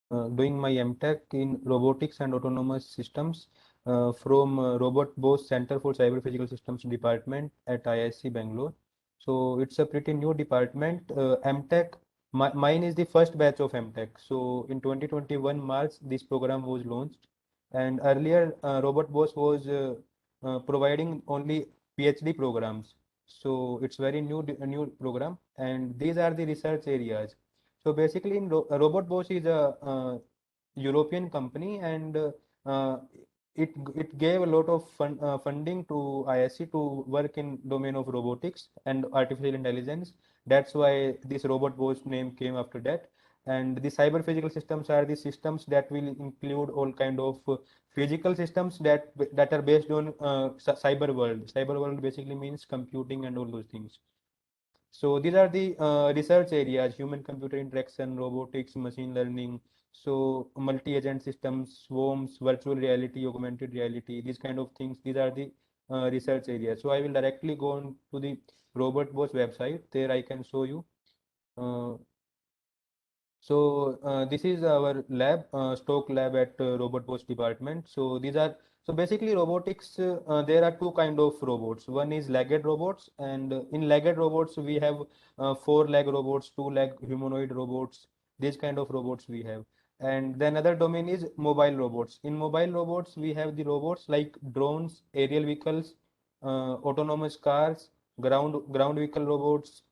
doing my MTech in robotics and autonomous systems from Robert Bose Center for Cyber Physical Systems Department at IISc Bangalore. So it's a pretty new department. MTech, mine is the first batch of MTech. So in 2021 March, this program was launched. And earlier, Robert Bose was providing only PhD programs. So it's very new program. And these are the research areas. So basically, Robot Bosch is a European company, and uh, it gave a lot of funding to ISC to work in domain of robotics and artificial intelligence. That's why this Robot Bosch name came after that. And the cyber physical systems are the systems that will include all kind of physical systems that are based on cyber world. Cyber world basically means computing and all those things. So these are the research areas: human computer interaction, robotics, machine learning. So multi-agent systems, swarms, virtual reality, augmented reality, these kind of things. These are the research areas. So I will directly go on to the Robert Bosch website. There I can show you. Uh, this is our lab, Stoke lab at Robot Bosch department. So basically robotics. There are two kind of robots. One is legged robots, and in legged robots we have four-leg robots, two-leg humanoid robots. These kind of robots we have. And then another domain is mobile robots. In mobile robots we have the robots like drones, aerial vehicles, autonomous cars, ground vehicle robots.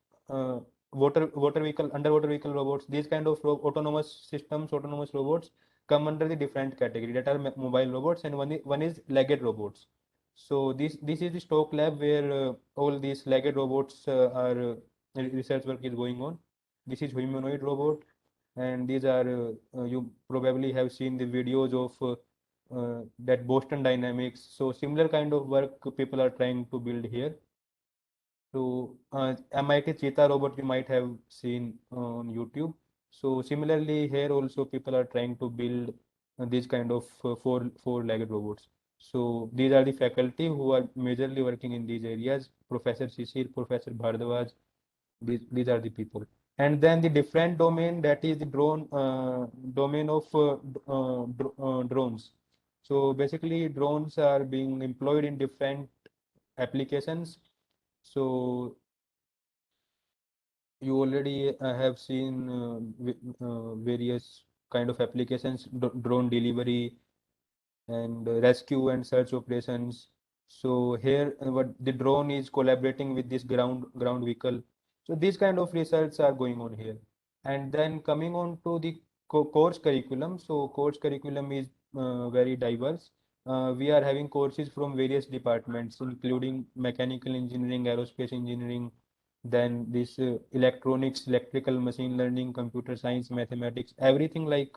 Water vehicle, underwater vehicle robots, these kind of autonomous systems, autonomous robots come under the different category that are mobile robots, and one is legged robots. So this is the Stoke lab where all these legged robots are research work is going on. This is humanoid robot, and these are you probably have seen the videos of that Boston Dynamics. So similar kind of work people are trying to build here. So MIT Cheetah robot you might have seen on YouTube. So similarly here also people are trying to build these kind of four-legged robots. So these are the faculty who are majorly working in these areas. Professor Shishir, Professor Bhardwaj, these are the people. And then the different domain, that is the domain of drones. So basically drones are being employed in different applications. So you already have seen various kind of applications, drone delivery and rescue and search operations. So here, what the drone is collaborating with this ground vehicle. So these kind of research are going on here. And then coming on to the course curriculum. So course curriculum is very diverse. We are having courses from various departments, including mechanical engineering, aerospace engineering, then this electronics, electrical, machine learning, computer science, mathematics, everything like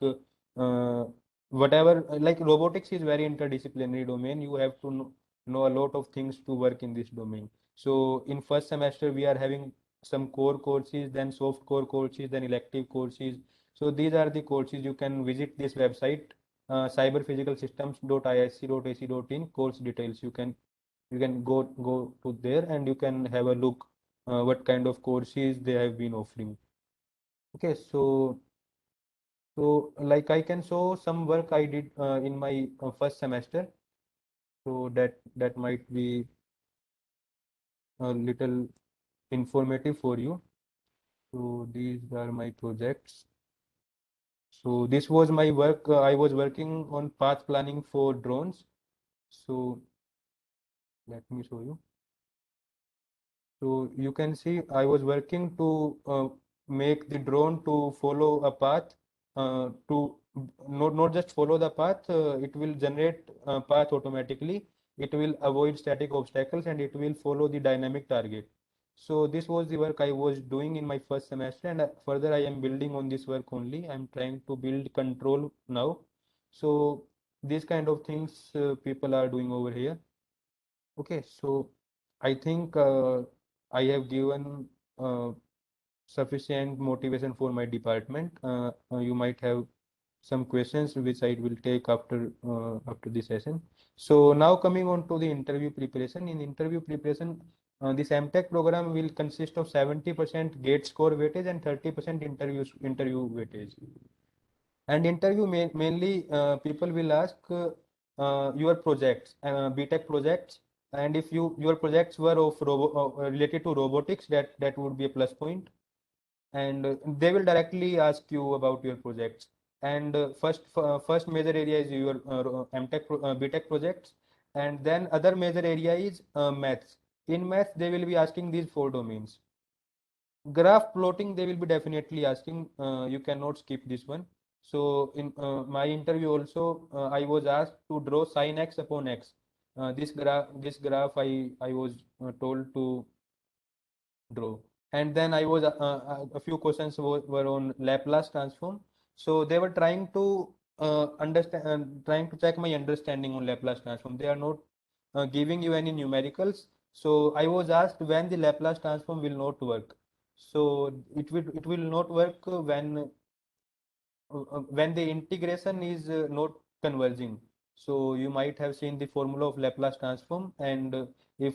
whatever, like robotics is very interdisciplinary domain. You have to know a lot of things to work in this domain. So in first semester we are having some core courses, then soft core courses, then elective courses. So these are the courses. You can visit this website, cyberphysicalsystems.isc.ac.in, course details. You can go to there and you can have a look what kind of courses they have been offering. Okay, so like I can show some work I did in my first semester. So that might be a little informative for you. So these are my projects. So this was my work. I was working on path planning for drones. So let me show you. So you can see I was working to make the drone to follow a path, to not just follow the path, it will generate a path automatically. It will avoid static obstacles and it will follow the dynamic target. So this was the work I was doing in my first semester, and further I am building on this work only. I'm trying to build control now. So these kind of things people are doing over here. Okay, so I think I have given sufficient motivation for my department. You might have some questions which I will take after the session. So now coming on to the interview preparation. In interview preparation, this MTech program will consist of 70% gate score weightage and 30% interview weightage. And interview mainly people will ask your projects, BTech projects, and if your projects were of related to robotics, that would be a plus point. And they will directly ask you about your projects. And first major area is your MTech BTech projects, and then other major area is maths. In maths, they will be asking these four domains. Graph plotting, they will be definitely asking. You cannot skip this one. So in my interview also, I was asked to draw sin x upon x. This graph I was told to draw. And then I was a few questions were on Laplace transform. So they were trying to trying to check my understanding on Laplace transform. They are not giving you any numericals. So I was asked when the Laplace transform will not work. So it will not work when the integration is not converging. So you might have seen the formula of Laplace transform, and if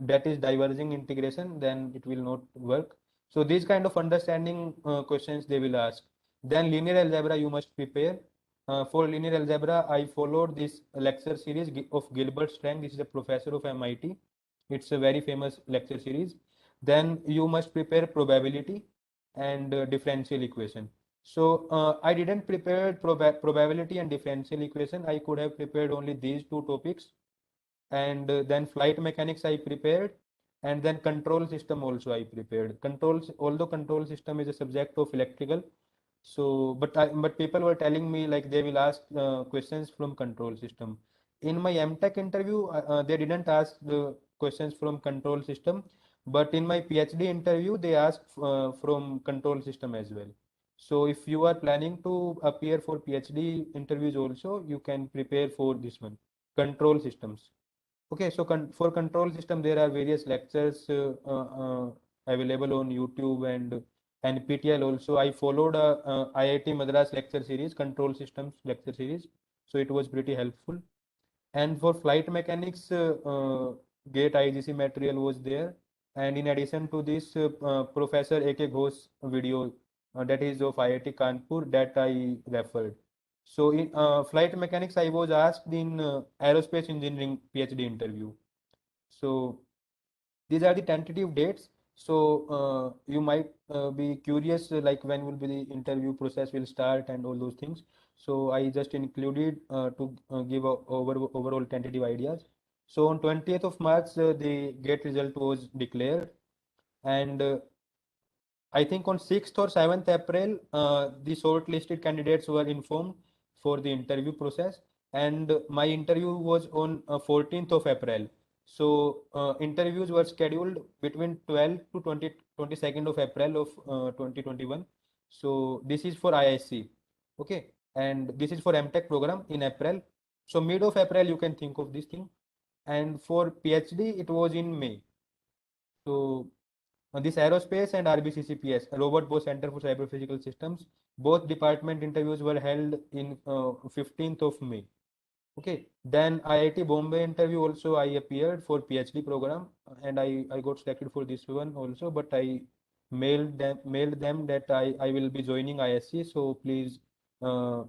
that is diverging integration, then it will not work. So these kind of understanding questions they will ask. Then linear algebra you must prepare. For linear algebra, I followed this lecture series of Gilbert Strang. This is a professor of MIT. It's a very famous lecture series. Then you must prepare probability and differential equation. So I didn't prepare probability and differential equation. I could have prepared only these two topics, and then flight mechanics I prepared, and then control system also I prepared. Controls, although control system is a subject of electrical, so but people were telling me like they will ask questions from control system. In my MTech interview, they didn't ask the questions from control system, but in my PhD interview, they asked from control system as well. So if you are planning to appear for PhD interviews also, you can prepare for this one, control systems. Okay, so for control system, there are various lectures available on YouTube and NPTEL also. I followed a IIT Madras lecture series, control systems lecture series. So it was pretty helpful. And for flight mechanics, GATE IGC material was there. And in addition to this, Professor A.K. Ghosh video that is of IIT Kanpur that I referred. So in flight mechanics, I was asked in aerospace engineering PhD interview. So these are the tentative dates. So you might be curious like when will be the interview process will start and all those things. So I just included to give a overall tentative ideas. So on 20th of March, the GATE result was declared, and I think on 6th or 7th April, the shortlisted candidates were informed for the interview process, and my interview was on 14th of April. So interviews were scheduled between 12 to 22nd of April of 2021. So this is for IISc, okay, and this is for MTech program in April. So mid of April you can think of this thing, and for PhD it was in May. So this aerospace and RBCCPS, Robert Bosch Center for Cyber Physical Systems, both department interviews were held in 15th of May. Okay, then IIT Bombay interview also I appeared for PhD program, and I got selected for this one also, but I mailed them that I will be joining ISC, so please uh,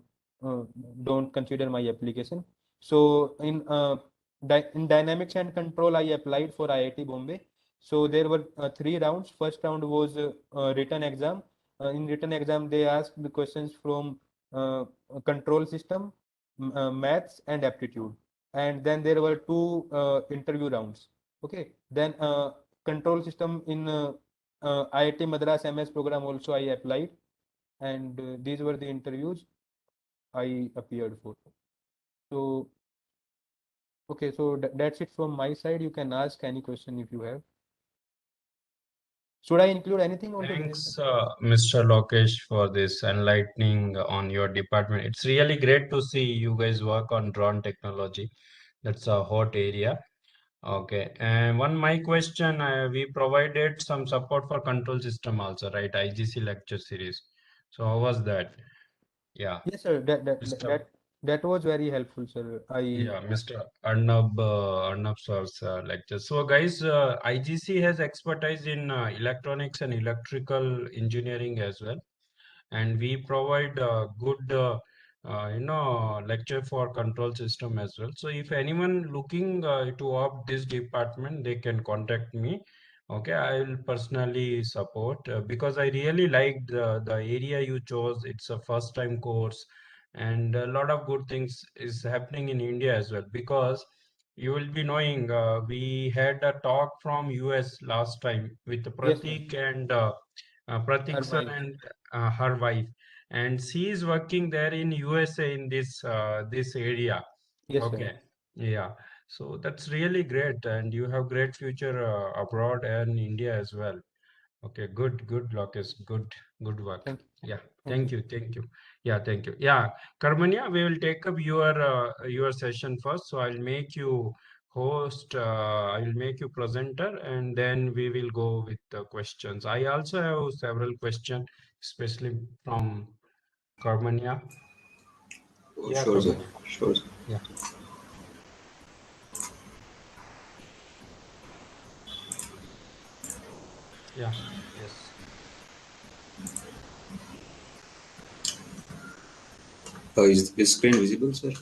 uh, don't consider my application. So in dynamics and control I applied for IIT Bombay. So there were three rounds. First round was written exam. In written exam they asked the questions from control system, maths and aptitude, and then there were two interview rounds. Okay, then control system in IIT Madras MS program also I applied, and these were the interviews I appeared for. So okay, so that's it from my side. You can ask any question if you have. Should I include anything onto this? Thanks, Mr. Lokesh, for this enlightening on your department. It's really great to see you guys work on drone technology. That's a hot area. Okay, and one my question, we provided some support for control system also, right? IGC lecture series. So how was that? Yeah, Yes, sir. That that that Mr. that, that was very helpful, sir. Yeah, Mr. Arnab sir's lecture. So, guys, IGC has expertise in electronics and electrical engineering as well, and we provide good lecture for control system as well. So if anyone looking to opt this department, they can contact me. Okay, I will personally support because I really like the area you chose. It's a first time course, and a lot of good things is happening in India as well. Because you will be knowing, we had a talk from US last time with Yes, sir. Pratik and Pratik Her sir wife. and her wife, and she is working there in USA in this area. Yes, sir. Okay, yeah. So that's really great, and you have great future abroad and India as well. Okay, good, Lokesh. Good work. Thank you. Yeah, Thank you. thank you. Yeah, thank you. Yeah, Karmanya, we will take up your session first. So I'll make you host. I'll make you presenter, and then we will go with the questions. I also have several questions, especially from Karmanya. Oh, Yeah, sure, sir. Karmanya. Sure, sir. Yeah, yeah, yes, Is screen visible, sir?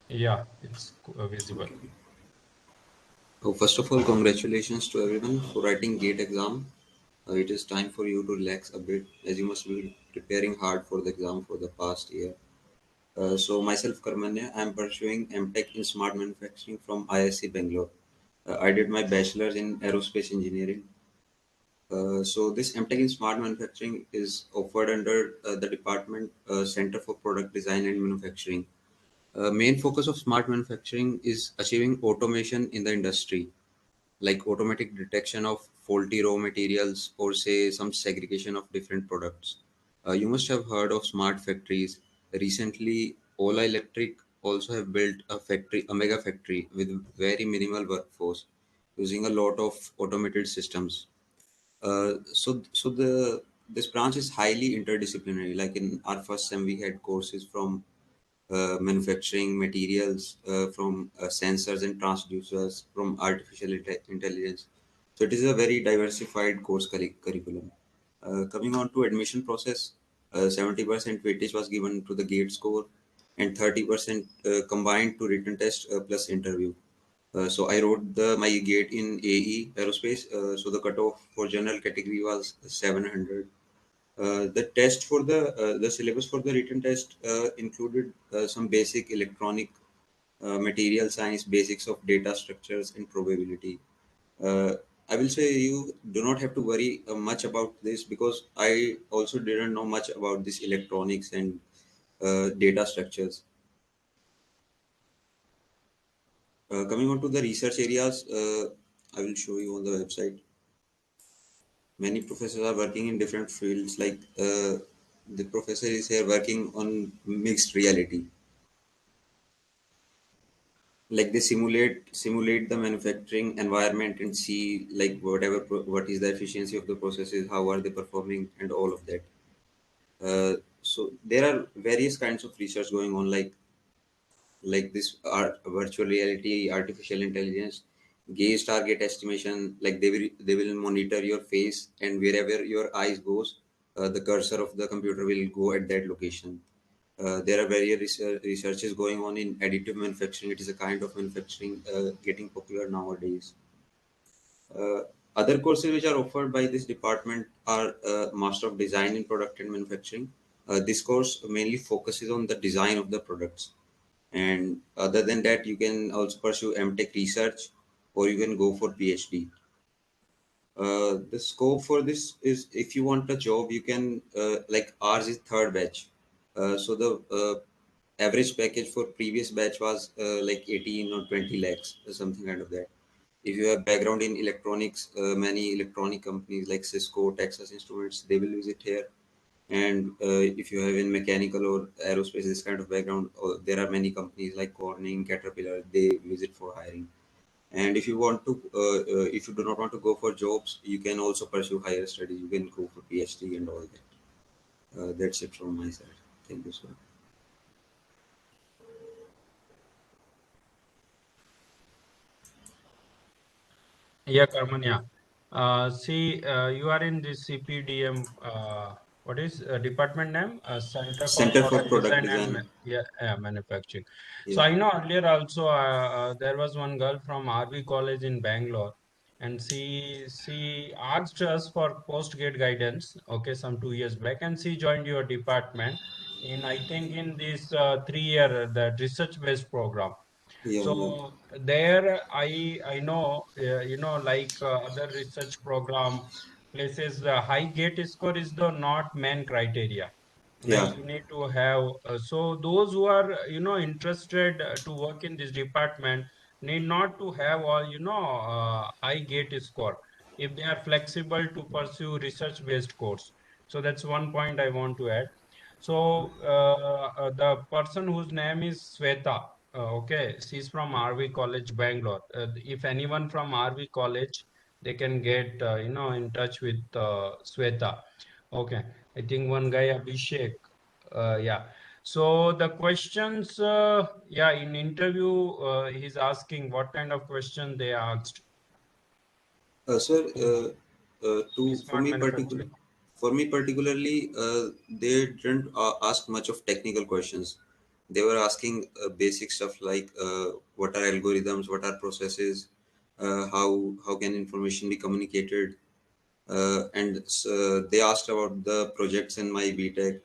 yeah. It's visible. Okay. Oh, first of all, congratulations to everyone for writing GATE exam. It is time for you to relax a bit, as you must be preparing hard for the exam for the past year. So myself, Karmanya, I am pursuing MTech in Smart Manufacturing from ISC Bangalore. I did my bachelor's in aerospace engineering. So this MTech in Smart Manufacturing is offered under the department Center for Product Design and Manufacturing. Main focus of smart manufacturing is achieving automation in the industry, like automatic detection of faulty raw materials or say some segregation of different products. You must have heard of smart factories. Recently, Ola Electric also have built a mega factory with very minimal workforce, using a lot of automated systems. So the this branch is highly interdisciplinary. Like in our first sem, we had courses from manufacturing materials, from sensors and transducers, from intelligence. So it is a very diversified course curriculum. Coming on to admission process, 70% weightage was given to the GATE score and 30% combined to written test plus interview. So I wrote my GATE in AE aerospace. So the cutoff for general category was 700. The test for the syllabus for the written test included some basic electronic material science, basics of data structures and probability. Uh, I will say you do not have to worry much about this because I also didn't know much about this electronics and data structures. Coming on to the research areas, I will show you on the website. Many professors are working in different fields. Like the professor is here working on mixed reality, like they simulate the manufacturing environment and see like what is the efficiency of the processes, how are they performing and all of that. So there are various kinds of research going on, like this art, virtual reality, artificial intelligence, gaze target estimation. Like they will monitor your face, and wherever your eyes goes, the cursor of the computer will go at that location. There are various researches going on in additive manufacturing. It is a kind of manufacturing getting popular nowadays. Uh, Other courses which are offered by this department are Master of Design in Product and Manufacturing. This course mainly focuses on the design of the products. And other than that, you can also pursue MTech research or you can go for PhD. The scope for this is if you want a job, you can, like ours is third batch. So the average package for previous batch was like 18 or 20 lakhs or something kind of that. If you have background in electronics, many electronic companies like Cisco, Texas Instruments, they will visit here. And if you have in mechanical or aerospace, this kind of background, there are many companies like Corning, Caterpillar, they visit for hiring. And if you want to, if you do not want to go for jobs, you can also pursue higher studies. You can go for PhD and all that. That's it from my side. Thank you, sir. Yeah, Karmanya. See, you are in the CPDM. what is department name? Center for Center for Product Product Design and Design. Manufacturing. So Yeah, I know earlier also there was one girl from RV College in Bangalore, and she asked us for post-grad guidance. Okay, some 2 years back, and she joined your department in, I think, in this 3 year the research-based program. yeah, yeah, So there I know like other research program places the high gate score is the not main criteria. Like yeah, you need to have so those who are interested to work in this department need not to have all high gate score if they are flexible to pursue research based course. So that's one point I want to add. So the person whose name is Sweta, okay, she's from RV College, Bangalore. If anyone from RV College, they can get in touch with Sweta. Okay, I think one guy Abhishek. Yeah. So the questions, yeah, in interview, he's asking what kind of question they asked. sir. Oh, To smart manufacturing. for me particularly, they didn't ask much of technical questions. They were asking basic stuff like what are algorithms, what are processes, how can information be communicated, and they asked about the projects in my BTech,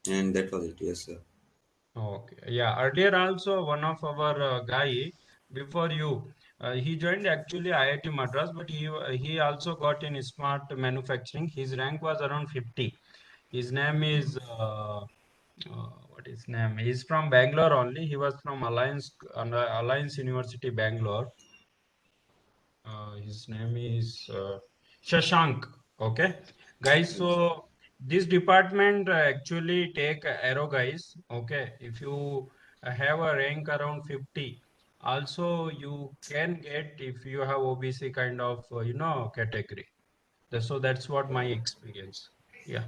and that was it. Yes, sir. Okay. Yeah. Earlier also one of our guy before you, he joined actually IIT Madras, but he also got in smart manufacturing. His rank was around 50. His name is what is name? He's from Bangalore only. He was from Alliance University, Bangalore. His name is Shashank. Okay, guys. Yes. So this department actually take arrow guys. Okay, if you have a rank around 50, also you can get if you have OBC kind of category. So that's what my experience. Yeah.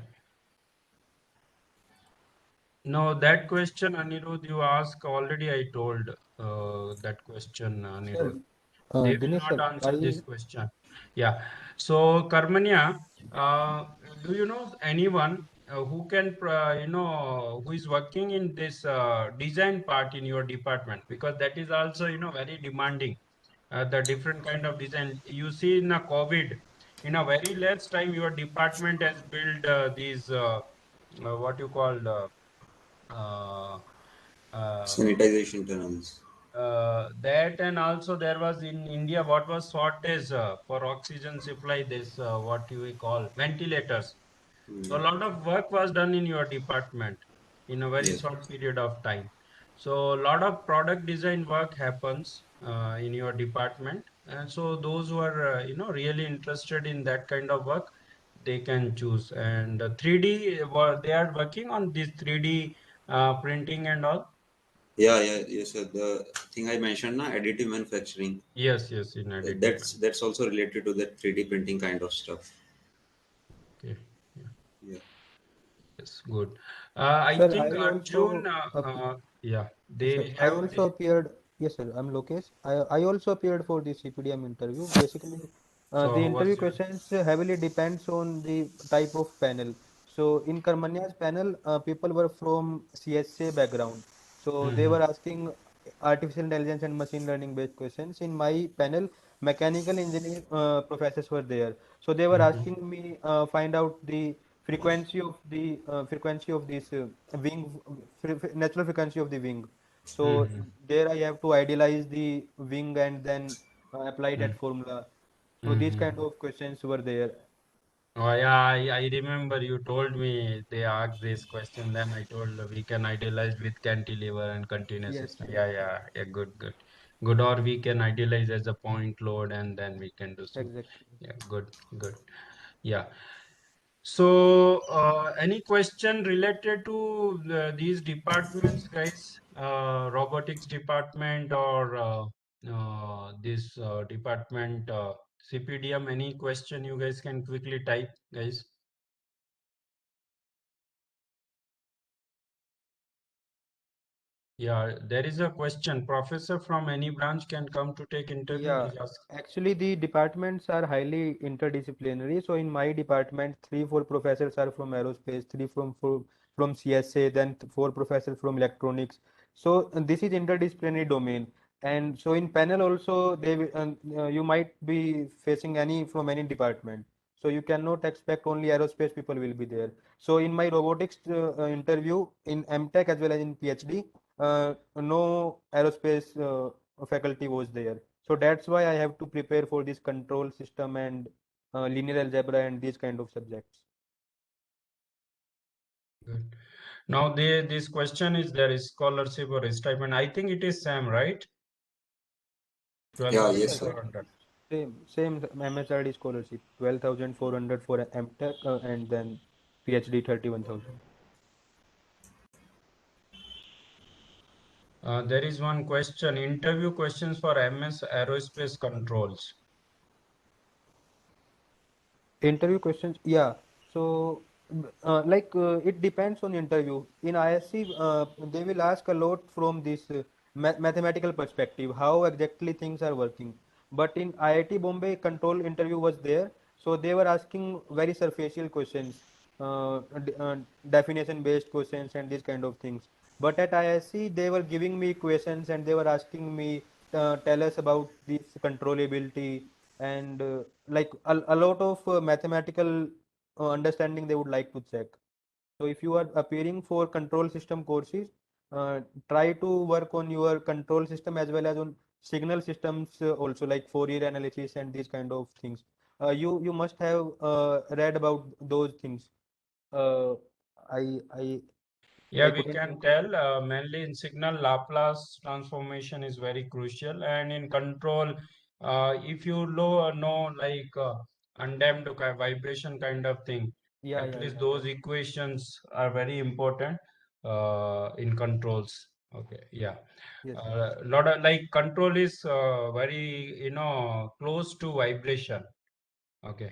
No, that question, Anirudh, you asked already. I told that question, Sir, Anirudh. They will Dinesh not sir, answer I this question. Yeah. So, Karmanya, do you know anyone who can, who is working in this design part in your department? Because that is also, very demanding. The different kind of design. You see in a COVID, in a very less time, your department has built these, what you call, uh, uh, Sanitization tunnels. that, and also there was in India what was shortage for oxygen supply, this what you call ventilators. So Mm, a lot of work was done in your department in a very yes. short period of time. So a lot of product design work happens in your department, and so those who are really interested in that kind of work, they can choose. And 3D, they are working on this 3D printing and all. Yeah, yeah, yes, sir. The thing I mentioned, na, additive manufacturing, Yes, yes, in additive. that's also related to that 3D printing kind of stuff. Okay. Yeah. Yeah. Yes. Good. I sir, think I Arjun. also Yeah. yes, sir. They I have also this. appeared. Yes, sir. I'm Lokesh. I also appeared for the CPDM interview. Basically, So the how interview was your? questions heavily depends on the type of panel. So in Karmanya's panel, people were from CSA background. So they Mm-hmm. were asking artificial intelligence and machine learning based questions. In my panel, mechanical engineering professors were there. So they were Mm-hmm. asking me find out the frequency of this natural frequency of the wing. So Mm-hmm. there I have to idealize the wing and then apply that formula. So these Mm-hmm. kind of questions were there. Oh yeah, I remember you told me they asked this question. Then I told we can idealize with cantilever and continuous Yes, system. yes, Yeah, yeah, yeah. Good, good, good. Or we can idealize as a point load, and then we can do some. exactly. Yeah, good, good. Yeah. So, any question related to these departments, guys? Robotics department or this department, CPDM? Any question you guys can quickly type, guys? Yeah, there is a question. Professor from any branch can come to take interview. Yeah, He's asked. actually the departments are highly interdisciplinary. So in my department, three, four professors are from aerospace, three from CSA, then four professors from electronics. So this is interdisciplinary domain. And so in panel also, you might be facing any from any department. So you cannot expect only aerospace people will be there. So in my robotics interview in MTech as well as in PhD, no aerospace faculty was there. So that's why I have to prepare for this control system and linear algebra and these kind of subjects. Good. Now this question is there is scholarship or stipend. I think it is Sam, right? Yeah, yes, sir. 12,400. Same MSRD scholarship, 12,400 for MTech and then PhD 31,000. There is one question. Interview questions for MS Aerospace Controls. Interview questions, yeah. So, it depends on interview. In ISC, they will ask a lot from this mathematical perspective, how exactly things are working. But in IIT Bombay, control interview was there, so they were asking very superficial questions, definition-based questions, and these kind of things. But at ISC, they were giving me questions and they were asking me, tell us about this controllability and a lot of mathematical understanding they would like to check. So if you are appearing for control system courses, uh, try to work on your control system as well as on signal systems also, like Fourier analysis and these kind of things. You must have read about those things. Uh, I Yeah, we couldn't. can tell mainly in signal Laplace transformation is very crucial, and in control, if you know like undamped vibration kind of thing, Yeah, at yeah, least yeah. those equations are very important in controls. Okay, yeah. Yes. Lot of like control is very close to vibration. Okay,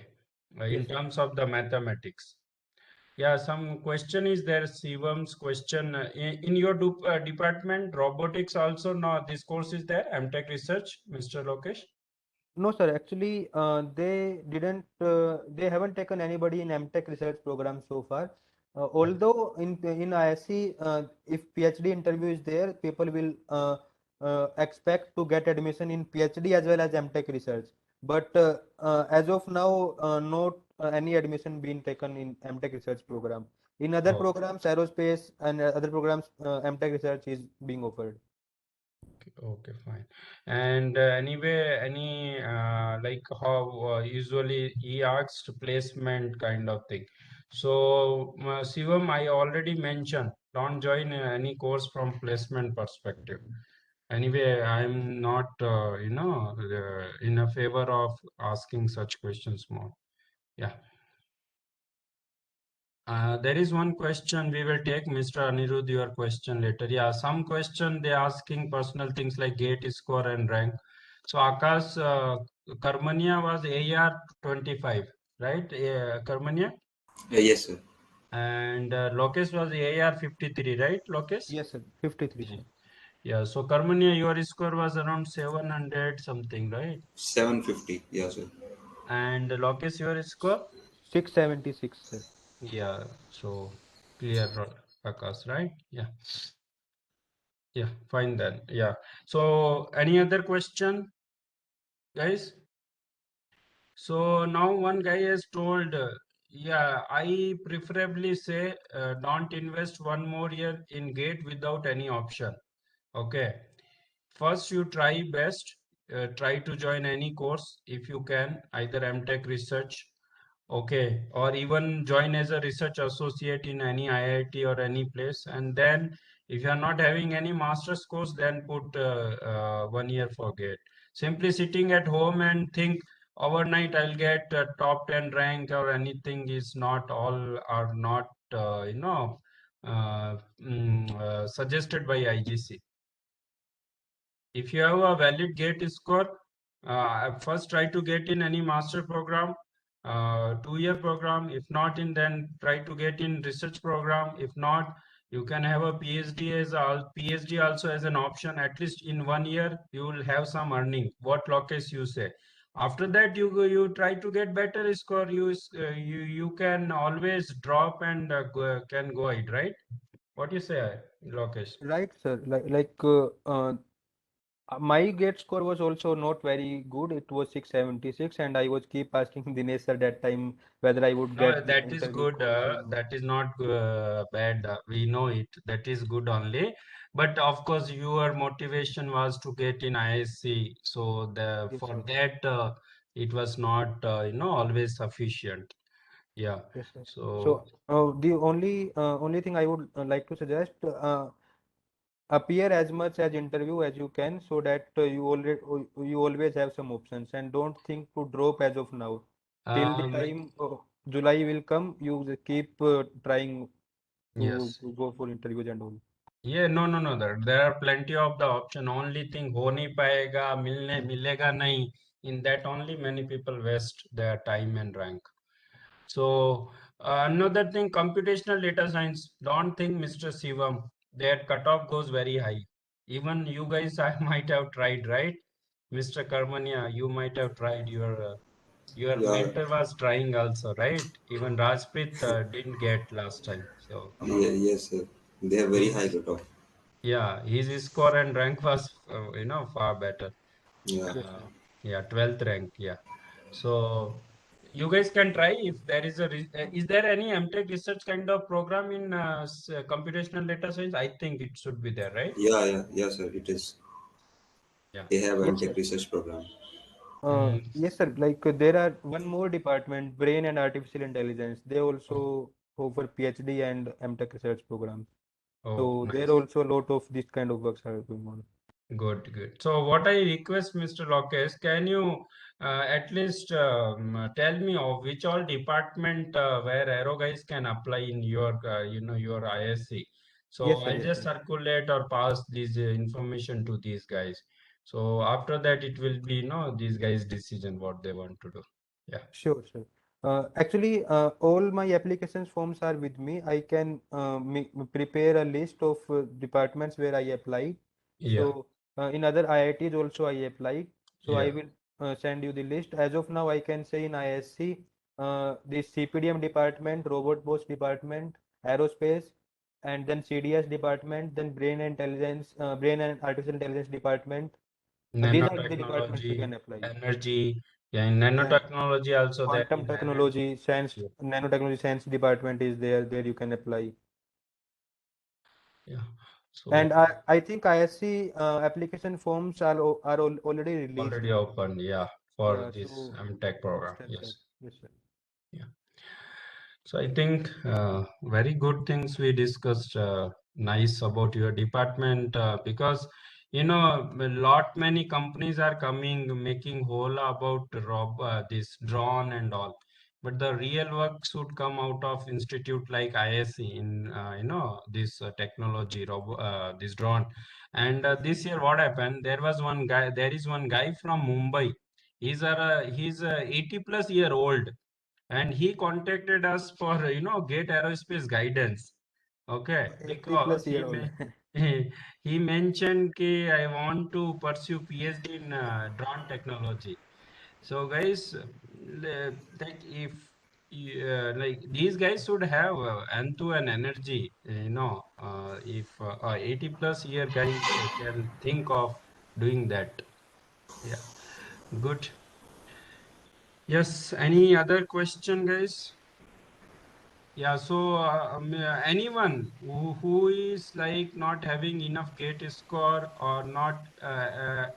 in Yes. terms of the mathematics. Yeah, some question is there, Shivan's question. In your department, robotics also, no, this course is there, MTech research, Mr. Lokesh? No, sir. Actually, they didn't. They haven't taken anybody in MTech research program so far. Although in ISC, if PhD interview is there, people will expect to get admission in PhD as well as MTech research. But as of now, not any admission being taken in MTech research program. In other Oh, programs, aerospace and other programs, MTech research is being offered. okay, fine. And anyway, any like how usually he asked placement kind of thing. So, Shivam, I already mentioned, don't join any course from placement perspective. Anyway, I'm not, in a favor of asking such questions more. Yeah. There is one question we will take, Mr. Anirudh, your question later. Yeah, some question they asking personal things like gate score and rank. So Akash, Karmania was AR 25, right? Karmania? Yes, sir. And Lokesh was AR 53, right, Lokesh? Yes, sir. 53, Yeah. sir. Yeah, so Karmania, your score was around 700 something, right? 750. Yeah, sir. And Lokesh, your score? 676, sir. Yeah, so clear, Akash, right? Yeah. Yeah, fine then. Yeah. So any other question, guys? So now one guy has told, yeah, I preferably say don't invest one more year in GATE without any option. Okay. First, you try best, try to join any course if you can, either MTech research. Okay, or even join as a research associate in any IIT or any place. And then, if you are not having any master's course, then put 1 year for GATE. Simply sitting at home and think overnight I'll get top 10 rank or anything is not all are not suggested by IGC. If you have a valid GATE score, first try to get in any master program, 2 year program. If not in, then try to get in research program. If not, You can have a PhD also as an option. At least in 1 year, you will have some earning. What Lokesh you say? After that, you try to get better score. You can always drop and can go it, right? What you say, Lokesh? Right, sir. My gate score was also not very good. It was 676, and I was keep asking Dinesh sir that time whether I would No, get the that is interview good. calls or not. That is not bad. We know it. That is good only. But of course, your motivation was to get in ISC. So the Yes, for sir. that, it was not always sufficient. Yeah. Yes, sir. So So the only thing I would like to suggest, appear as much as interview as you can, so that you always have some options, and don't think to drop as of now. Till the um, time July will come, you keep trying to yes. go for interviews and all. Yeah, no. There are plenty of the option. Only thing हो नहीं पाएगा, मिलेगा नहीं. In that only many people waste their time and rank. So another thing, computational data science. Don't think Mr. Shivam, their cutoff goes very high. Even you guys, I might have tried, right? Mr. Karmania, you might have tried. Your Yeah, mentor was trying also, right? Even Rajpreet didn't get last time. So yes, sir. They have very high his cutoff. yeah, his score and rank was far better. Yeah. Yes, Uh, sir. yeah, 12th rank. Yeah. So you guys can try if there is is there any MTech research kind of program in computational data science? I think it should be there, right? Yeah, sir. It is. Yeah. They have Yes, an sir. tech research program. Mm, Yes, sir. There are one more department, Brain and Artificial Intelligence. They also offer PhD and MTech research programs. oh, So there nice. also a lot of this kind of works are going on. Good. So what I request, Mr. Lokesh, can you at least tell me of which all department where Aero guys can apply in your, your ISC. So Yes, sir. I'll Yes, just sir. circulate or pass this information to these guys. So after that, it will be, these guys' decision what they want to do. Yeah. Sure, sure. Actually, all my applications forms are with me. I can prepare a list of departments where I applied. Yeah. So in other IITs also I applied. So I Yeah. will send you the list. As of now, I can say in ISC, the CPDM department, Robot Boss department, Aerospace, and then CDS department, then Brain and Artificial Intelligence department. These are the departments you Nanotechnology, can apply. energy. Yeah, in Yeah. nanotechnology also there Quantum in energy. technology, science, nanotechnology science department is there. There you can apply. Yeah. So And I think ISC application forms are already released already now. opened, yeah, for Yeah, this so MTech program. must have checked. Yes. Yes, sir. Yeah. So I think very good things we discussed. Nice about your department because a lot many companies are coming making whole about this drone and all, but the real work should come out of institute like ISC in this technology this drone. And this year what happened? There is one guy from Mumbai. He's a 80 plus year old, and he contacted us for get aerospace guidance. Okay, 80 because plus year old. he mentioned कि I want to pursue PhD in drone technology. So guys, like if like these guys should have enthu and energy, if a 80 plus year guy can think of doing that. Yeah, good. Yes, any other question, guys? Yeah, so anyone who is like not having enough gate score or not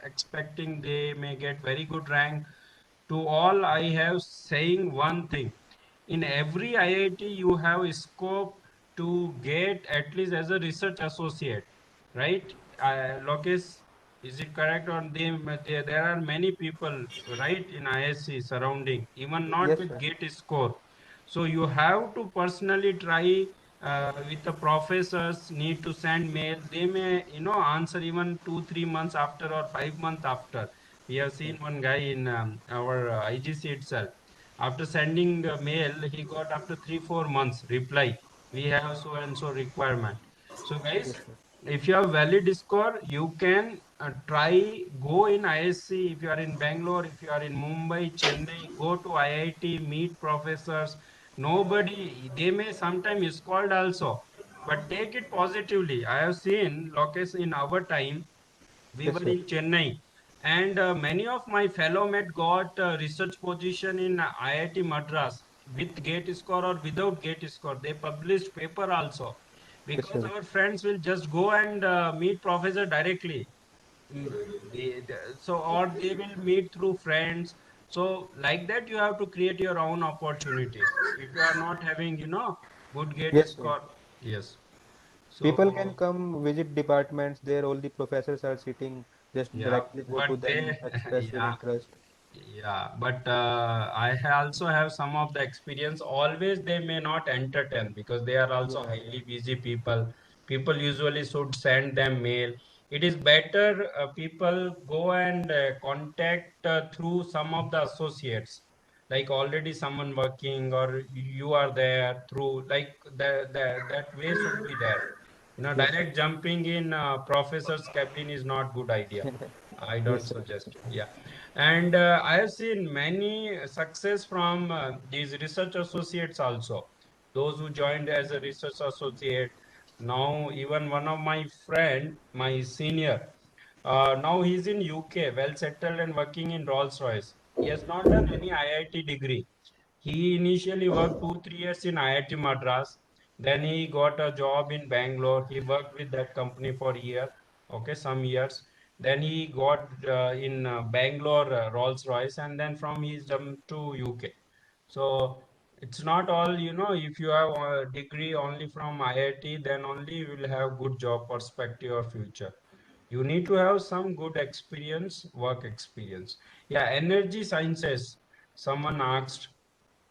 expecting they may get very good rank, to all I have saying one thing. In every IIT, you have a scope to get at least as a research associate, right? Lokesh, is it correct? Or there are many people, right, in ISC surrounding, even not Yes, with sir. gate score. So you have to personally try with the professors, need to send mail. They may, answer even 2, 3 months after or 5 months after. We have Yes, sir. seen one guy in our IGC itself. After sending a mail, he got after 3, 4 months reply. We have so and so requirement. So guys, Yes, sir. if you have valid score, you can try go in ISC. If you are in Bangalore, if you are in Mumbai, Chennai, go to IIT, meet professors. Nobody, they may sometimes scold also, but take it positively. I have seen Lokesh in our time. We Yes, were sir. in Chennai, and many of my fellow mate got research position in IIT Madras with gate score or without gate score. They published paper also Yes, because sir. our friends will just go and meet professor directly. So or they will meet through friends. So like that, you have to create your own opportunities. If you are not having, good gate Yes, sir. score, yes. People can So come visit departments there. All the professors are sitting. Just yeah, directly go to but them, they, express your yeah. interest. Yeah, but also have some of the experience. Always they may not entertain because they are also Yeah, highly busy people. People usually should send them mail. It is better people go and contact through some of the associates, like already someone working or you are there through like that way should be there. yes, sir. Direct jumping in professor's cabin is not good idea. I Yes, don't sir. suggest. Yeah. And I have seen many success from these research associates also. Those who joined as a research associate. Now, even one of my friend, my senior, now he's in UK, well settled and working in Rolls-Royce. He has not done any IIT degree. He initially worked 2, 3 years in IIT Madras. Then he got a job in Bangalore. He worked with that company for a year, okay, some years. Then he got in Bangalore Rolls-Royce, and then from he jumped to UK. So it's not all, if you have a degree only from IIT, then only you will have good job perspective or future. You need to have some good experience, work experience. Yeah, energy sciences. Someone asked,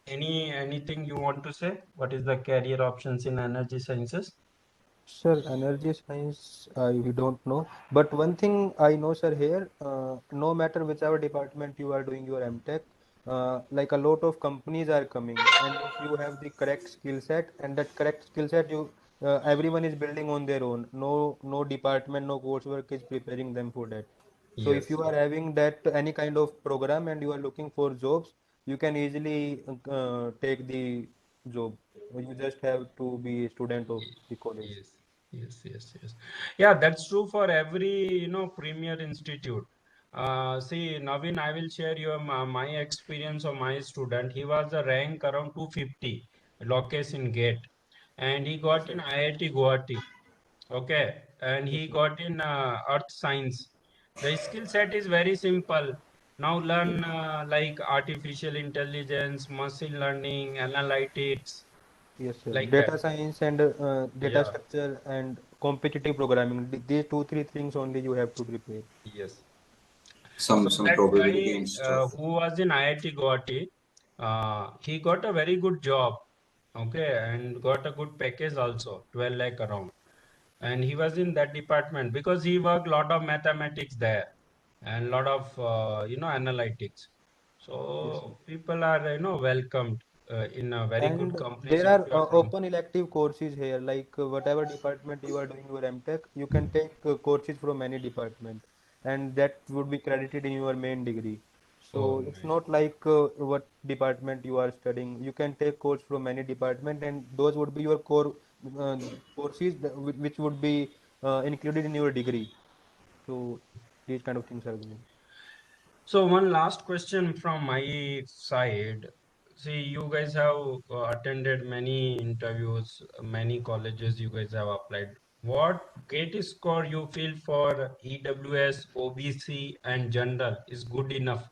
anything you want to say? What is the career options in energy sciences? Sir, energy science, we don't know. But one thing I know, sir, here, no matter whichever department you are doing your MTech, like a lot of companies are coming, and if you have the correct skill set, and that correct skill set, everyone is building on their own. No department, no coursework is preparing them for that. So if Yes, you are having that any kind of program and you are looking for jobs, you can easily take the job. You just have to be a student of the college. yes, yes. Yeah, that's true for every, premier institute. See, Naveen, I will share you my experience of my student. He was a rank around 250, Lokesh in GATE, and he Yes, got in sir. IIT Guwahati. Okay, and Yes, he sir. got in earth science. The skill set is very simple. Now Yes. learn like artificial intelligence, machine learning, analytics, Yes, sir. like that. Data science and data Yeah, structure and competitive programming. These two, three things only you have to prepare. yes. Some So some that probability guy and stuff. who was in IIT Guwahati, he got a very good job, okay, and got a good package also, 12 lakh around. And he was in that department because he worked lot of mathematics there and lot of analytics. Yes, sir. So people are welcomed in very good And companies there if are you are from. open elective courses here, like whatever department you are doing your MTech, you can take courses from any department, and that would be credited in your main degree. Oh, So it's nice. not like what department you are studying. You can take course from any department, and those would be your core uh, courses which would be included in your degree. So these kind of things are going. So one last question from my side. See, you guys have attended many interviews, many colleges you guys have applied. What GATE score you feel for EWS, OBC, and general is good enough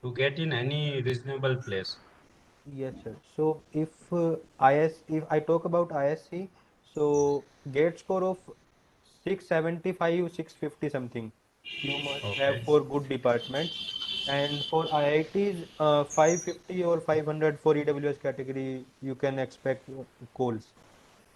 to get in any reasonable place? Yes, sir. So if I talk about ISC, so gate score of 675, 650 something, you must have Okay, for good departments. And for IITs, 550 or 500 for EWS category, you can expect calls.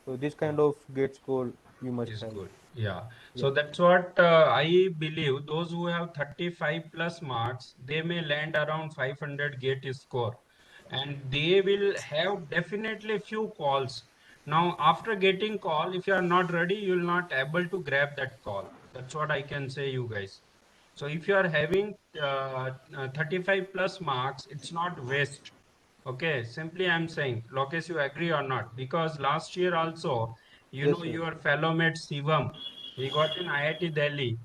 So this kind of gate score you must is have. good. Yeah. Yeah. So that's what I believe. Those who have 35 plus marks, they may land around 500 GATE score, and they will have definitely few calls Now, after getting call, if you are not ready, you will not able to grab that call. That's what I can say you guys. So if you are having 35 plus marks, it's not waste. Okay, simply I'm saying, Lokesh, you agree or not? Because last year also, you Yes, know, sir. your fellow mate Shivam, he got in IIT Delhi.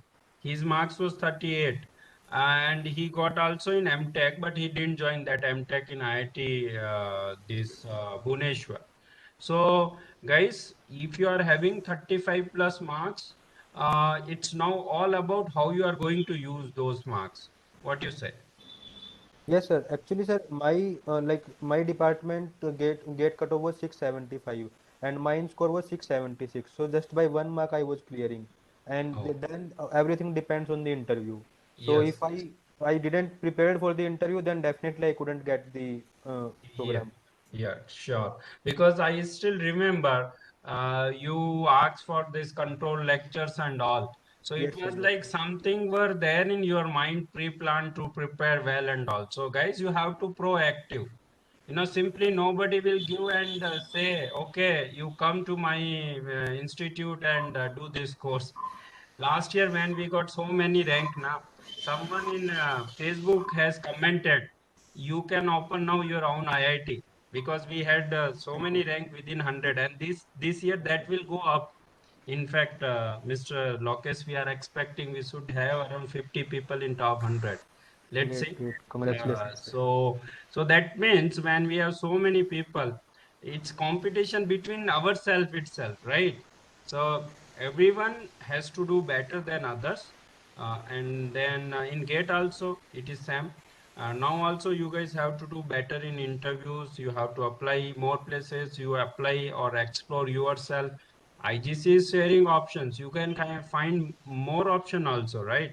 His marks was 38, and he got also in MTech, but he didn't join that MTech in IIT Bhubaneswar. So, guys, if you are having 35 plus marks, it's now all about how you are going to use those marks. What you say? Yes, sir. Actually, sir, my department gate cutoff was 675, and mine score was 676. So just by 1 mark I was clearing, and Oh, then everything depends on the interview. So yes. if I didn't prepare for the interview, then definitely I couldn't get the Yeah, program. yeah, sure. Because I still remember you asked for this control lectures and all. So it Yes, sir. was Yes, like sir. something were there in your mind pre-planned to prepare well and all. So guys, you have to proactive. You know, simply nobody will give and say, okay, you come to my institute and do this course. Last year when we got so many rank now, someone in Facebook has commented, you can open now your own IIT because we had so many rank within 100, and this year that will go up. In fact, Mr. Lokesh, we are expecting we should have around 50 people in top 100. Let's Great, see. great. Uh, Congratulations, sir. so, so that means when we have so many people, it's competition between ourselves itself, right? So everyone has to do better than others. And then in GATE also, it is same. Now also you guys have to do better in interviews. You have to apply more places. You apply or explore yourself. IGC is sharing options. You can kind of find more option also, right?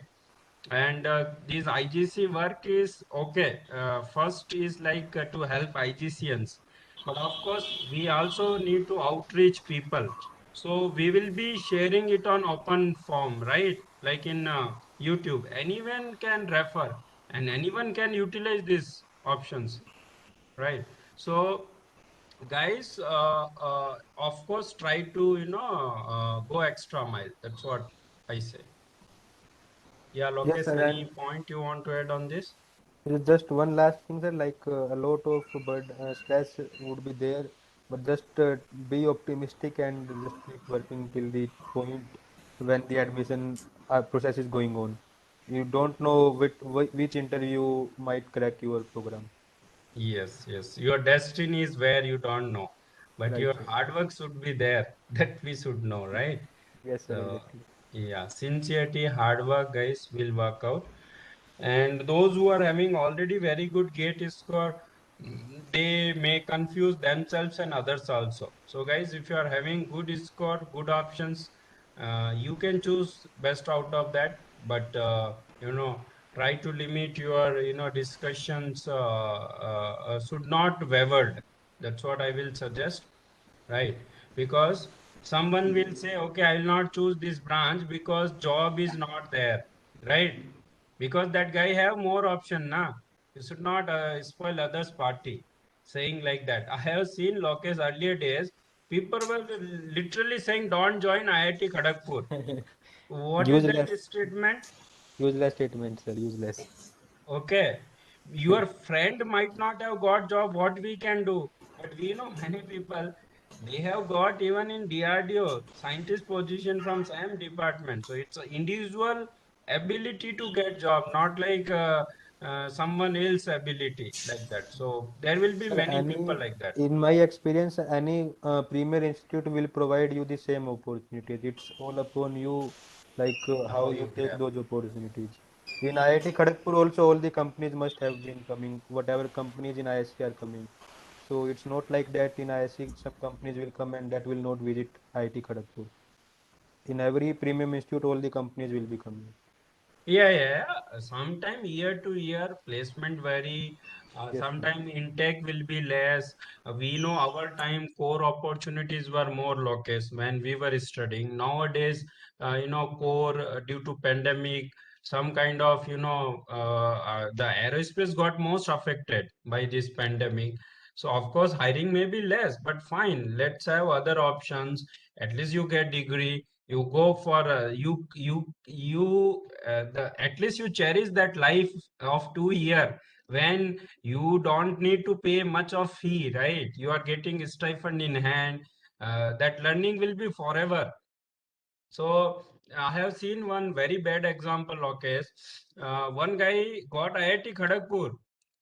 And this IGC work is okay. First is like to help IGCNs, but of course we also need to outreach people. So we will be sharing it on open form, right? Like in YouTube, anyone can refer and anyone can utilize these options, right? So guys, of course, try to go extra mile. That's what I say. Yeah, Yes, Lokesh, sir. any And point you want to add on this? just one last thing, sir, a lot of stress would be there, but just be optimistic and just keep working till the point when the admission process is going on. You don't know which interview might crack your program. Yes, yes. Your destiny is where you don't know, but Right, your sir. hard work should be there. That we should know, right? Yes, sir, So, exactly. yeah, sincerity, hard work, guys, will work out. And those who are having already very good gate score, they may confuse themselves and others also. So guys, if you are having good score, good options, you can choose best out of that. But try to limit your discussions should not wavered. That's what I will suggest, right? Because someone will say, okay, I will not choose this branch because job is not there, right? Because that guy have more option na. You should not spoil others party saying like that. I have seen Lokesh earlier days, people were literally saying don't join IIT Kharagpur. What is that Useless, statement? useless statement, sir, useless. Okay, your friend might not have got job, what we can do? But we know many people, they have got even in DRDO scientist position from same department. So it's an individual ability to get job, not like someone else ability like that. So there will be Sir, many people like that. in my experience, any premier institute will provide you the same opportunities. It's all upon you, how How you you take grab. those opportunities. In IIT Kharagpur also, all the companies must have been coming, whatever companies in ISC are coming. So it's not like that in ISC, some companies will come and that will not visit IIT Kharagpur. In every premium institute, all the companies will be coming. Yeah, yeah. Sometime year to year placement vary. Yes, sir. Sometime intake will be less. We know our time core opportunities were more locus when we were studying. Nowadays, core due to pandemic, some kind of the aerospace got most affected by this pandemic. So of course hiring may be less, but fine, let's have other options. At least you get degree, you go for the at least you cherish that life of 2 year when you don't need to pay much of fee, right? You are getting stipend in hand. That learning will be forever. So I have seen one very bad example, okay. One guy got IIT Kharagpur.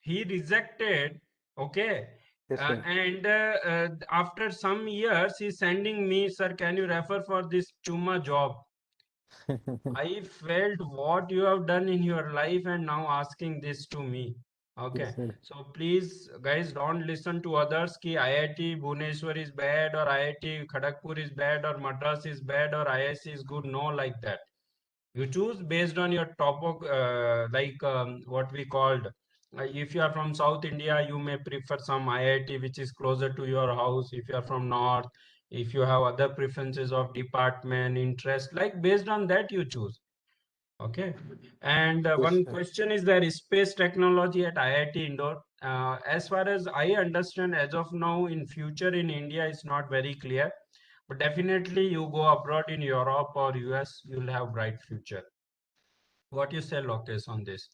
He rejected, okay. Yes, sir. After some years, he's sending me, sir, can you refer for this Chuma job? I felt what you have done in your life and now asking this to me. Yes, Okay. sir. So please, guys, don't listen to others ki IIT Bhubaneswar is bad or IIT Kharagpur is bad or Madras is bad or IIC is good. No, like that. You choose based on your what we called. If you are from South India, you may prefer some IIT which is closer to your house. If you are from North, if you have other preferences of department, interest, like based on that you choose. Okay. And Yes, one sir. question is there is space technology at IIT Indore. As far as I understand, as of now, in future in India, it's not very clear. But definitely, you go abroad in Europe or US, you'll have bright future. What you say, Lokesh, on this?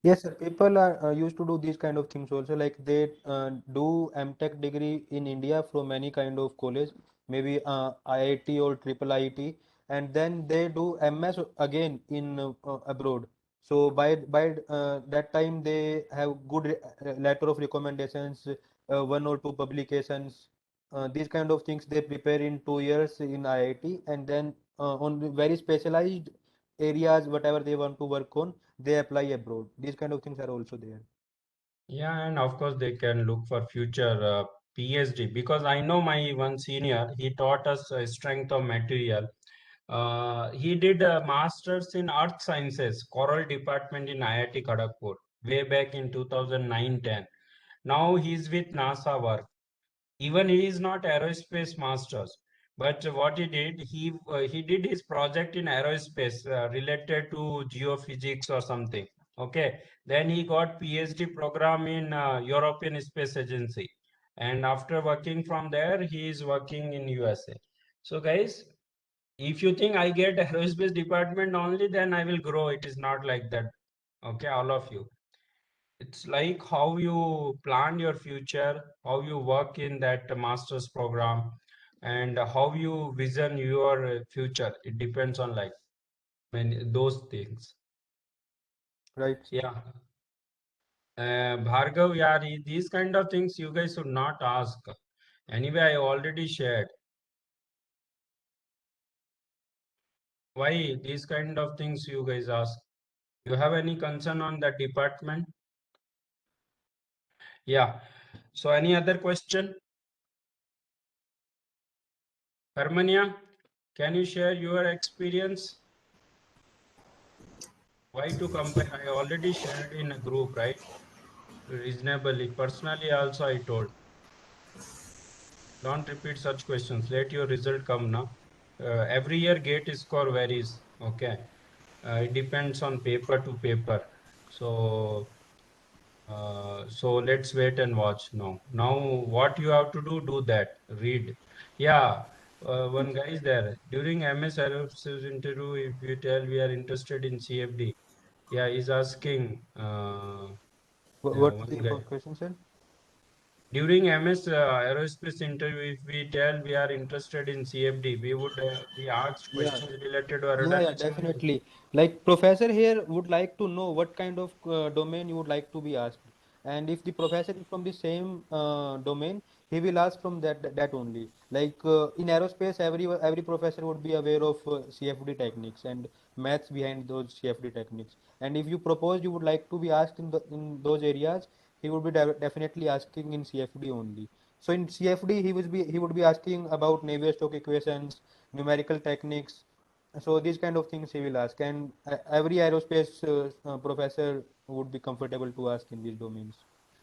Yes, sir. People are used to do these kind of things also. Like they do MTech degree in India from any kind of college, maybe IIT or triple IIT, and then they do MS again in abroad. So by that time they have good letter of recommendations, one or two publications. These kind of things they prepare in 2 years in IIT, and then on very specialized areas, whatever they want to work on they apply abroad. These kind of things are also there. Yeah, and of course, they can look for future PhD because I know my one senior, he taught us strength of material. He did a master's in earth sciences, coral department in IIT Kharagpur, way back in 2009-10. Now he's with NASA work. Even he is not aerospace masters, but what he did his project in aerospace related to geophysics or something. Okay, then he got PhD program in European Space Agency, and after working from there, he is working in USA. So guys, if you think I get aerospace department only, then I will grow. It is not like that. Okay, all of you. It's like how you plan your future, how you work in that master's program, and how you vision your future. It depends on like many those things. Right. Yeah. Bhargav, yeah, these kind of things you guys should not ask. Anyway, I already shared. Why these kind of things you guys ask? You have any concern on that department? Yeah. So any other question? Harmonia, can you share your experience? Why to compare? I already shared in a group, right? Reasonably. Personally, also I told. Don't repeat such questions. Let your result come now. Every year gate score varies. Okay. It depends on paper to paper. So let's wait and watch now. Now, what you have to do, do that. Read. Yeah. One guy is there. During MS Aerospace interview, if you tell we are interested in CFD, yeah, he's asking. What's One the guy. question, sir? During MS Aerospace interview, if we tell we are interested in CFD, we would be asked Yeah. questions related to Yeah, aerodynamics. definitely. Like professor here would like to know what kind of domain you would like to be asked. And if the professor is from the same domain, he will ask from that only. Like in aerospace, every professor would be aware of CFD techniques and maths behind those CFD techniques. And if you propose you would like to be asked in those areas, he would be definitely asking in CFD only. So in CFD, he would be asking about Navier-Stokes equations, numerical techniques, so these kind of things he will ask, and every aerospace professor would be comfortable to ask in these domains.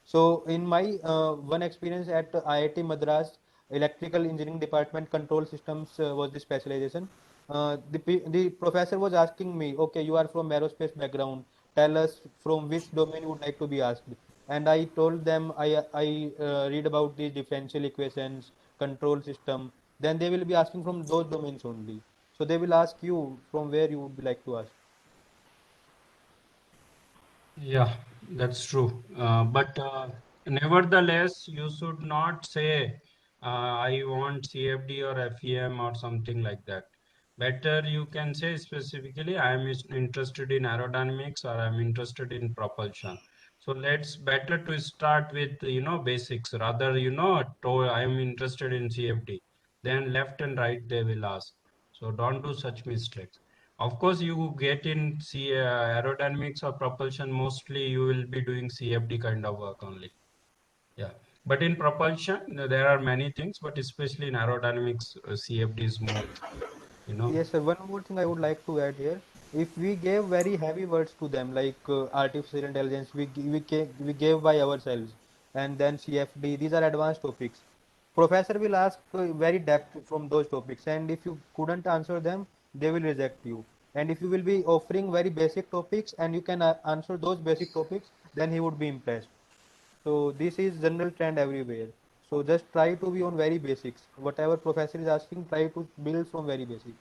So in my one experience at IIT Madras, electrical engineering department control systems was the specialization. The professor was asking me, okay, you are from aerospace background. Tell us from which domain you would like to be asked. and I told them I read about the differential equations, control system, then they will be asking from those domains only. So they will ask you from where you would like to ask. Yeah, that's true. But nevertheless, you should not say, I want CFD or FEM or something like that. Better you can say specifically, I am interested in aerodynamics or I'm interested in propulsion. So let's better to start with, basics rather, I am interested in CFD. Then left and right they will ask. So don't do such mistakes. Of course, you get in aerodynamics or propulsion, mostly you will be doing CFD kind of work only. Yeah. But in propulsion, there are many things, but especially in aerodynamics, CFD is more, you know. Yes, sir. One more thing I would like to add here. If we gave very heavy words to them, like artificial intelligence, we gave by ourselves, and then CFD, these are advanced topics. Professor will ask very depth from those topics, and if you couldn't answer them, they will reject you. And if you will be offering very basic topics and you can answer those basic topics, then he would be impressed. So this is general trend everywhere. So just try to be on very basics. Whatever professor is asking, try to build from very basic.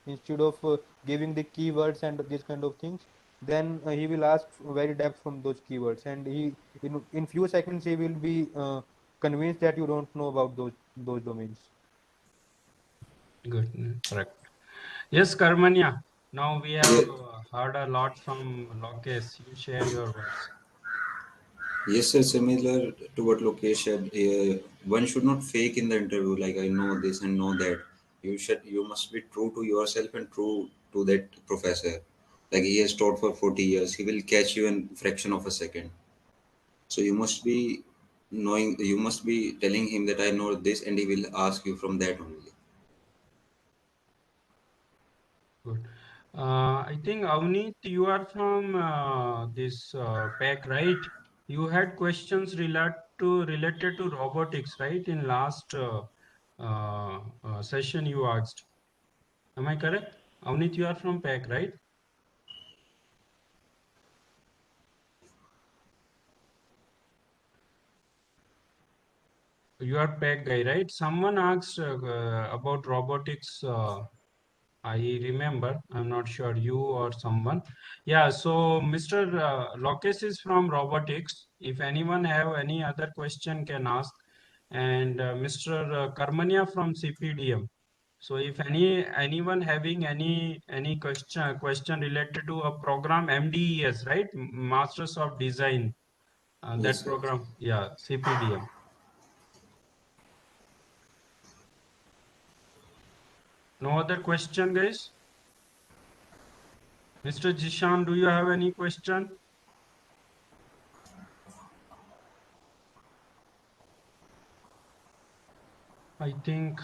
Instead of giving the keywords and these kind of things, then he will ask very depth from those keywords, and he in few seconds he will be convinced that you don't know about those domains. Good, correct. Yes, Karmanya. Now we have Yeah, heard a lot from Lokesh. You share your words. yes, sir. Similar to what Lokesh said, one should not fake in the interview. Like I know this and know that. You must be true to yourself and true to that professor. Like he has taught for 40 years, he will catch you in fraction of a second. So you must be knowing. You must be telling him that I know this, and he will ask you from that only. Good. I think Avneet, you are from this pack, right? You had questions related to robotics, right? In last session you asked. Am I correct? Avneet, you are from pack, right? You are pack guy, right? Someone asked about robotics. I remember. I'm not sure you or someone. Yeah. So Mr. Lokesh is from robotics. If anyone have any other question, can ask. And Mr. Karmania from CPDM. So if anyone having any question related to a program MDES, right? Masters of Design, Yes, that sir. program, yeah, CPDM. No other question, guys? Mr. Jishan, do you have any question? I think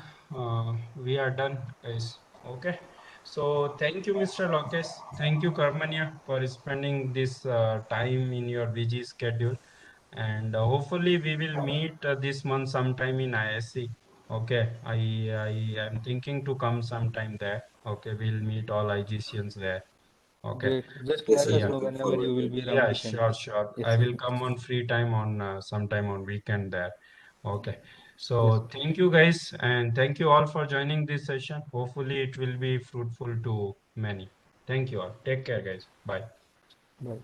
we are done, guys. Okay. So thank you, Mr. Lokesh. Thank you, Karmanya, for spending this time in your busy schedule. And hopefully we will meet this month sometime in ISC. Okay. I am thinking to come sometime there. Okay. We'll meet all IGCians there. Okay. Great. Just Yes, let sir. us Yeah. know Looking whenever you forward to will it. be around Yeah, the sure, campus. sure. I Yes, sir. will come on free time on sometime on weekend there. Okay. Yes, So sir. thank you guys and thank you all for joining this session. Hopefully it will be fruitful to many. Thank you all. Take care, guys. Bye. Bye.